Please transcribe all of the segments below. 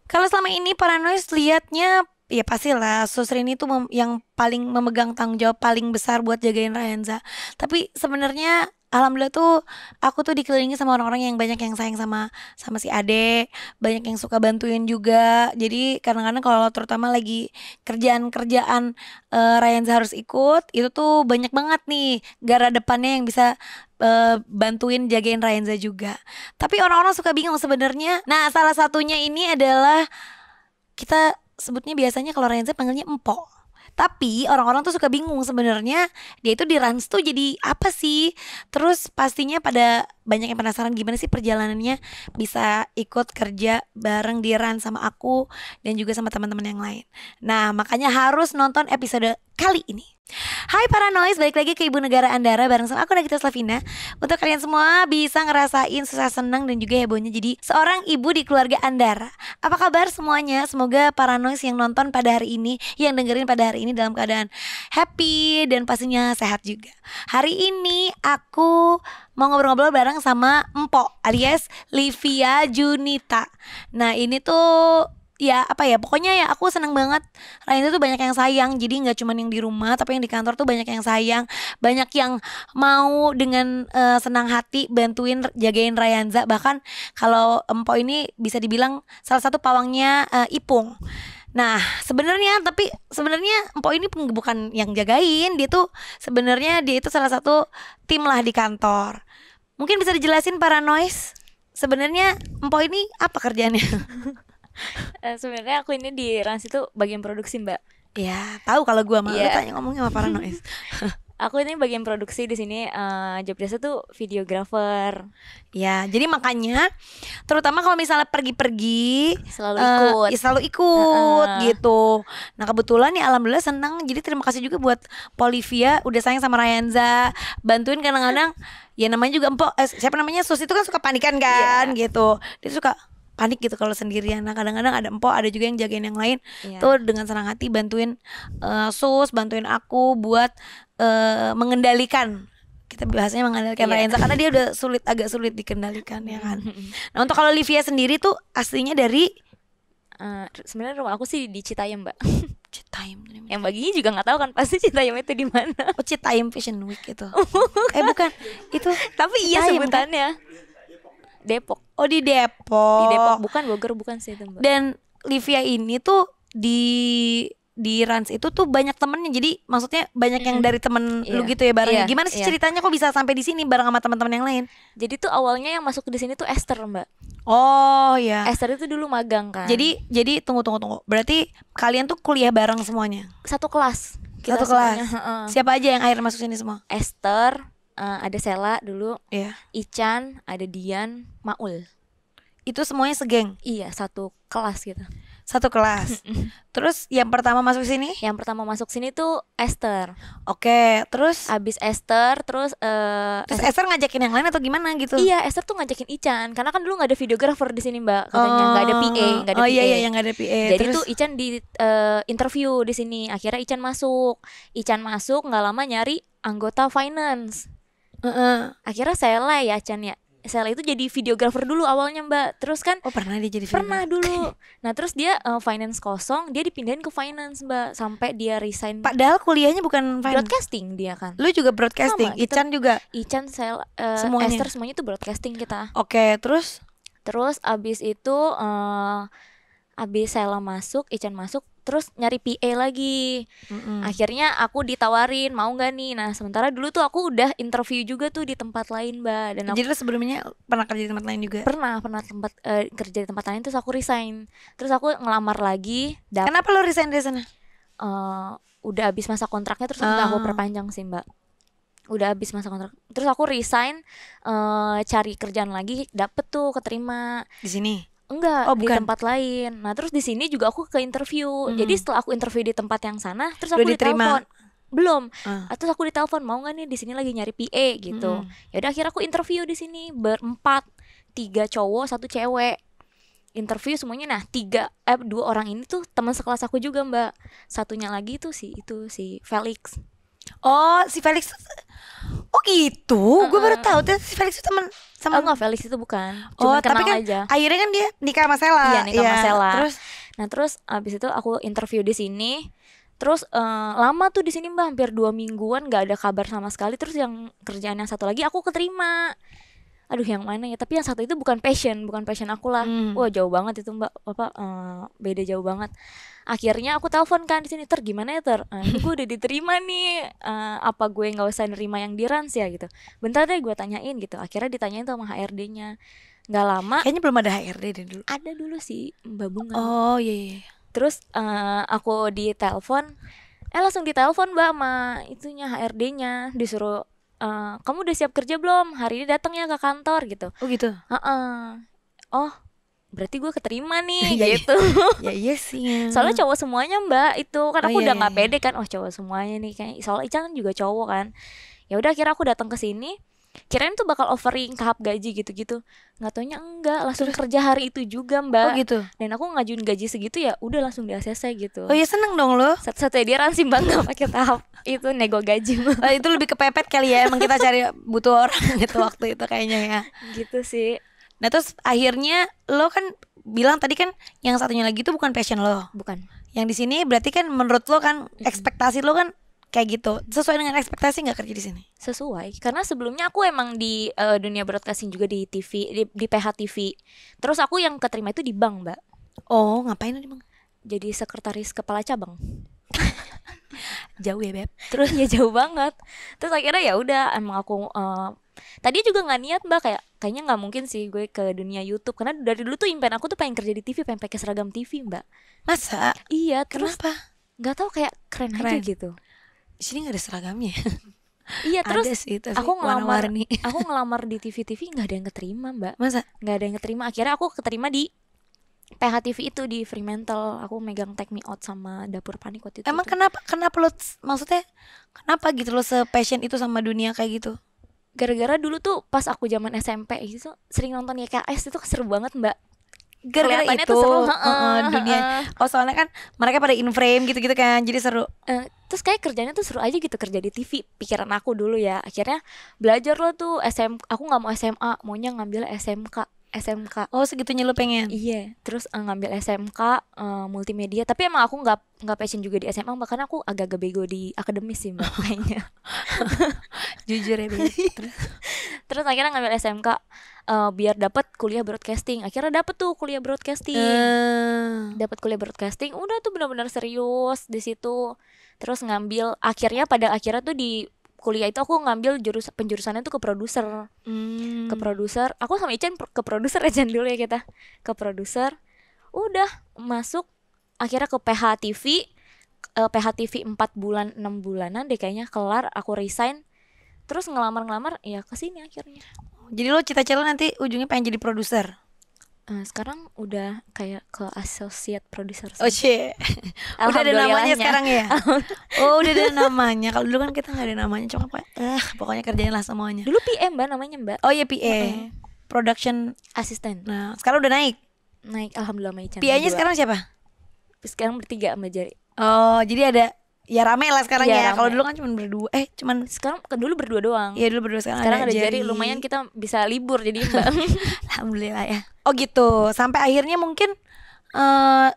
Kalau selama ini Paranoid liatnya ya pastilah Susrini itu yang paling memegang tanggung jawab paling besar buat jagain Rahenza. Tapi sebenarnya alhamdulillah tuh aku tuh dikelilingi sama orang-orang yang banyak yang sayang sama sama si Ade, banyak yang suka bantuin juga. Jadi kadang-kadang kalau terutama lagi kerjaan-kerjaan Rahenza harus ikut, itu tuh banyak banget nih gara depannya yang bisa bantuin jagain Rahenza juga. Tapi orang-orang suka bingung sebenarnya. Nah, salah satunya ini adalah kita sebutnya biasanya kalau Renza panggilnya empok. Tapi orang-orang tuh suka bingung sebenarnya dia itu di Rans tuh jadi apa sih? Terus pastinya pada banyak yang penasaran gimana sih perjalanannya bisa ikut kerja bareng di Rans sama aku dan juga sama teman-teman yang lain. Nah, makanya harus nonton episode kali ini. Hai para noise, balik lagi ke Ibu Negara Andara bareng sama aku Nagita Slavina. Untuk kalian semua bisa ngerasain susah senang dan juga hebohnya jadi seorang ibu di keluarga Andara. Apa kabar semuanya? Semoga para noise yang nonton pada hari ini, yang dengerin pada hari ini dalam keadaan happy dan pastinya sehat juga. Hari ini aku mau ngobrol-ngobrol bareng sama Empok alias Livia Junita. Nah ini tuh ya apa ya, pokoknya ya aku seneng banget. Rain itu tuh banyak yang sayang, jadi nggak cuma yang di rumah tapi yang di kantor tuh banyak yang sayang, banyak yang mau dengan senang hati bantuin jagain Rayanza. Bahkan kalau Empo ini bisa dibilang salah satu pawangnya Ipung. Nah sebenarnya tapi sebenarnya Empo ini bukan yang jagain, dia tuh sebenarnya dia itu salah satu tim lah di kantor. Mungkin bisa dijelasin para noise sebenarnya Empo ini apa kerjaannya? Sebenarnya aku ini di Rans itu bagian produksi, Mbak. Ya, tahu kalau gua mah Iya. tanya ngomongnya sama Paranoid. Aku ini bagian produksi di sini. Job desk tuh videographer. Ya, jadi makanya terutama kalau misalnya pergi-pergi Selalu ikut. ya selalu ikut gitu. Nah, kebetulan ya alhamdulillah senang. Jadi terima kasih juga buat Polivia udah sayang sama Rayanza, bantuin kadang-kadang ya namanya juga empok siapa namanya Sus itu kan suka panikan kan gitu. Dia suka panik gitu kalau sendirian. Nah kadang-kadang ada empok, ada juga yang jagain yang lain. Tuh dengan senang hati bantuin Sus, bantuin aku buat mengendalikan, kita bahasanya mengendalikan Rayanza karena dia udah agak sulit dikendalikan ya kan. Nah untuk kalau Livia sendiri tuh aslinya dari sebenarnya rumah aku sih di Citayam, Mbak. Citayam. Yang baginya juga nggak tahu kan pasti Citayam itu di mana. Oh Citayam Fashion Week itu. Bukan itu. Tapi iya Citayam, sebutannya Depok. Oh di Depok. Di Depok, bukan Bogor, bukan sih itu, Mbak. Dan Livia ini tuh di Rans itu tuh banyak temennya. Jadi maksudnya banyak yang dari temen lu gitu ya barengnya. Gimana sih ceritanya kok bisa sampai di sini bareng sama teman-teman yang lain? Jadi tuh awalnya yang masuk di sini tuh Esther, Mbak. Oh ya. Esther itu dulu magang kan. Jadi tunggu. Berarti kalian tuh kuliah bareng semuanya? Satu kelas. Satu kelas. Siapa aja yang akhirnya masuk sini semua? Esther, ada Sela dulu, Ican, ada Dian, Maul. Itu semuanya segeng? Iya, satu kelas gitu. Satu kelas. Terus yang pertama masuk sini? Yang pertama masuk sini tuh Esther. Oke, terus abis Esther, terus Esther ngajakin yang lain atau gimana gitu? Iya, Esther tuh ngajakin Ican karena kan dulu nggak ada videographer di sini, Mbak. Katanya nggak ada PA, nggak ada PA. Iya, nggak ada PA. Jadi terus tuh Ican di interview di sini. Akhirnya Ican masuk. Nggak lama nyari anggota finance. Akhirnya Sela ya Chan ya. Sela itu jadi videographer dulu awalnya, Mbak. Terus kan pernah dia jadi pernah dulu. Nah terus dia finance kosong, dia dipindahin ke finance, Mbak, sampai dia resign. Padahal kuliahnya bukan finance. Broadcasting dia kan. Lu juga broadcasting. Sama, Ican juga. Ican, Sela, semuanya. Esther semuanya itu broadcasting kita. Oke, terus abis itu abis Sela masuk, Ican masuk, terus nyari PA lagi. Akhirnya aku ditawarin mau nggak nih. Nah sementara dulu tuh aku udah interview juga tuh di tempat lain, Mbak. Dan jadi lu sebelumnya pernah kerja di tempat lain juga? Pernah kerja di tempat lain, terus aku resign. Terus aku ngelamar lagi. Kenapa lu resign dari sana? Udah habis masa kontraknya, terus nggak aku perpanjang sih, Mbak. Udah habis masa kontrak. Terus aku resign, cari kerjaan lagi, dapet tuh keterima. Di sini? Enggak, di tempat lain. Nah terus di sini juga aku ke interview. Jadi setelah aku interview di tempat yang sana, terus aku ditelepon. Belum. Terus aku ditelepon, mau nggak nih, di sini lagi nyari PA gitu. Ya udah akhirnya aku interview di sini berempat, 3 cowok 1 cewek. Interview semuanya. Nah 2 orang ini tuh teman sekelas aku juga, Mbak. Satunya lagi tuh si Felix. Oh si Felix. Oh gitu, gue baru tahu. Terus Felix itu teman sama. Oh enggak, Felix itu bukan. Cuma kenal tapi kan aja. Akhirnya kan dia nikah sama Sela. Iya, nikah sama Sela. Terus abis itu aku interview di sini. Terus lama tuh di sini Mbak, hampir 2 mingguan nggak ada kabar sama sekali. Terus yang kerjaan yang satu lagi aku keterima. Aduh yang mana ya? Tapi yang satu itu bukan passion aku lah. Wah jauh banget itu Mbak. Beda jauh banget. Akhirnya aku telepon kan di sini, gimana ya gue udah diterima nih. Apa gue nggak usah nerima yang di Rans ya gitu. Bentar deh gue tanyain gitu. Akhirnya ditanyain tuh sama HRD-nya. Nggak lama. Kayaknya belum ada HRD deh dulu. Ada dulu sih Mbak Bunga. Oh iya. Terus aku ditelepon. Langsung ditelepon Mbak sama itunya HRD-nya, disuruh kamu udah siap kerja belum? Hari ini datang ya ke kantor gitu. Oh gitu. Oh, berarti gue keterima nih gitu. Ya iya sih. Soalnya cowok semuanya Mbak itu kan aku udah nggak pede kan. Oh cowok semuanya nih kayak. Soalnya Ica kan juga cowok kan. Ya udah akhirnya aku datang ke sini. Kirain tuh bakal offering tahap gaji gitu-gitu. Nggak taunya enggak, langsung kerja hari itu juga Mbak. Oh gitu. Dan aku ngajuin gaji segitu ya udah langsung di ACC gitu. Oh ya seneng dong lo. Satu-satunya dia Rans sih Mbak nggak pakai tahap itu nego gaji. Itu lebih kepepet kali ya. Emang kita cari butuh orang gitu waktu itu kayaknya ya. Gitu sih. Nah terus akhirnya lo kan bilang tadi kan yang satunya lagi itu bukan passion lo. Bukan. Yang di sini berarti kan menurut lo kan ekspektasi lo kan kayak gitu. Sesuai dengan ekspektasi nggak kerja di sini? Sesuai, karena sebelumnya aku emang di dunia broadcasting juga di TV, di PH TV. Terus aku yang keterima itu di bank Mbak. Oh ngapain di bank? Jadi sekretaris kepala cabang. Jauh ya Beb. Terus ya jauh banget. Terus akhirnya ya udah emang aku tadi juga nggak niat Mbak, kayaknya nggak mungkin sih gue ke dunia YouTube, karena dari dulu tuh impian aku tuh pengen kerja di TV, pengen pakai seragam TV Mbak. Masa? Iya. Terus kenapa? Nggak tahu kayak keren aja gitu. Di sini nggak ada seragamnya. Iya terus sih, aku ngelamar di TV nggak ada yang keterima Mbak. Masa? Nggak ada yang keterima. Akhirnya aku keterima di PH TV itu di Fremantle. Aku megang Take Me Out sama Dapur Panik waktu itu. Emang kenapa lo maksudnya kenapa gitu lo se-passion itu sama dunia kayak gitu? Gara-gara dulu tuh pas aku zaman SMP gitu sering nonton YKS, itu seru banget Mbak. Gara-gara itu dunia. Oh soalnya kan mereka pada in frame gitu-gitu kan, jadi seru. Terus kayak kerjanya tuh seru aja gitu, kerja di TV. Pikiran aku dulu ya. Akhirnya belajar lo tuh aku nggak mau SMA, maunya ngambil SMK. Oh segitunya lo pengen? Iya. Terus ngambil SMK multimedia. Tapi emang aku nggak passion juga di SMA, bahkan aku agak-agak bego di akademis sih Mbak kayaknya. Jujur ya Beb. Terus akhirnya ngambil SMK biar dapat kuliah broadcasting. Akhirnya dapet tuh kuliah broadcasting. Udah tuh benar-benar serius di situ. Terus pada akhirnya tuh di kuliah itu aku ngambil penjurusannya tuh ke produser. Ke produser. Aku sama Ican ke produser aja dulu ya kita. Ke produser. Udah masuk akhirnya ke PH TV. PH TV 4 bulan 6 bulanan deh kayaknya kelar, aku resign. Terus ngelamar ya ke sini akhirnya. Jadi lo cita-cita nanti ujungnya pengen jadi produser? Sekarang udah kayak ke associate producer. Oh shit. Udah ada namanya sekarang ya? Oh udah ada namanya. Kalau dulu kan kita gak ada namanya. Cuma pokoknya kerjain lah semuanya. Dulu PM Mbak namanya Mbak. Oh iya PA, Production Assistant. Nah sekarang udah naik alhamdulillah Mbak Ican. PA-nya sekarang siapa? Sekarang bertiga Mbak Jari. Oh jadi ada. Ya rame lah sekarang ya. Kalau dulu kan cuma berdua. Sekarang dulu berdua doang. Iya dulu berdua, sekarang ada Jari. Lumayan kita bisa libur jadi Mbak. Alhamdulillah ya. Oh gitu. Sampai akhirnya mungkin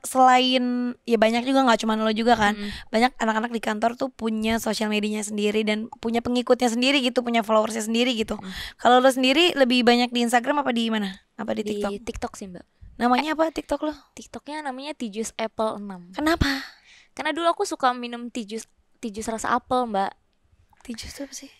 selain ya banyak juga, nggak cuma lo juga kan. Banyak anak-anak di kantor tuh punya sosial medianya sendiri dan punya pengikutnya sendiri gitu, punya followersnya sendiri gitu. Kalau lo sendiri lebih banyak di Instagram apa di mana? Apa di TikTok? Di TikTok sih Mbak. Namanya apa TikTok lo? TikToknya namanya Tijus Apple 6. Kenapa? Karena dulu aku suka minum tijus rasa apel Mbak. Tijus itu apa sih?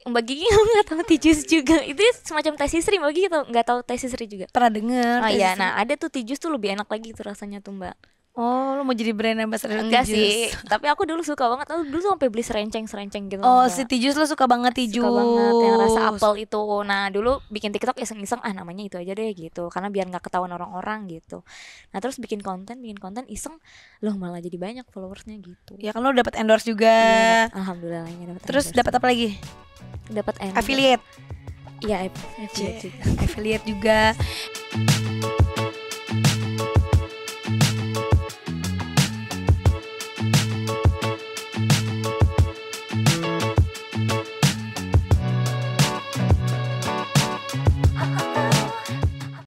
Mbak Gigi nggak tahu tijus juga. Itu semacam teh sisri. Mbak Gigi nggak tahu teh sisri juga? Pernah dengar. Oh iya, nah ada tuh tijus tuh lebih enak lagi tuh rasanya tuh Mbak. Oh, lo mau jadi brand ambassador Tijus? Enggak sih, tapi aku dulu suka banget. Aku dulu sampai beli serenceng gitu. Oh, Mbak. Si Tijus lo suka banget Tijus. Suka banget yang rasa apel itu. Nah, dulu bikin TikTok iseng-iseng namanya itu aja deh gitu. Karena biar enggak ketahuan orang-orang gitu. Nah, terus bikin konten iseng, loh malah jadi banyak followersnya gitu. Ya kan lo dapat endorse juga. Iya, alhamdulillah dapat. Terus dapat apa lagi? Dapat affiliate. Iya, affiliate juga. Affiliate juga.